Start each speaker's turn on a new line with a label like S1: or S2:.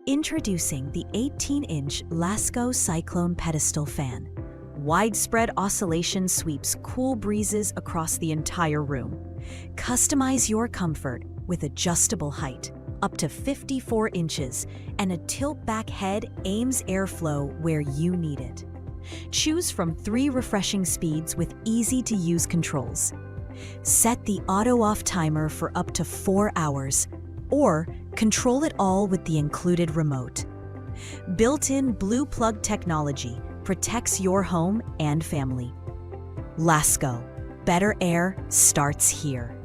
S1: Introducing the 18-inch Lasko Cyclone Pedestal fan. Widespread oscillation sweeps cool breezes across the entire room. Customize your comfort with adjustable height, up to 54 inches, and a tilt-back head aims airflow where you need it. Choose from 3 refreshing speeds with easy-to-use controls. Set the auto-off timer for up to 4 hours, or control it all with the included remote. Built-in blue plug technology protects your home and family. Lasko, better air starts here.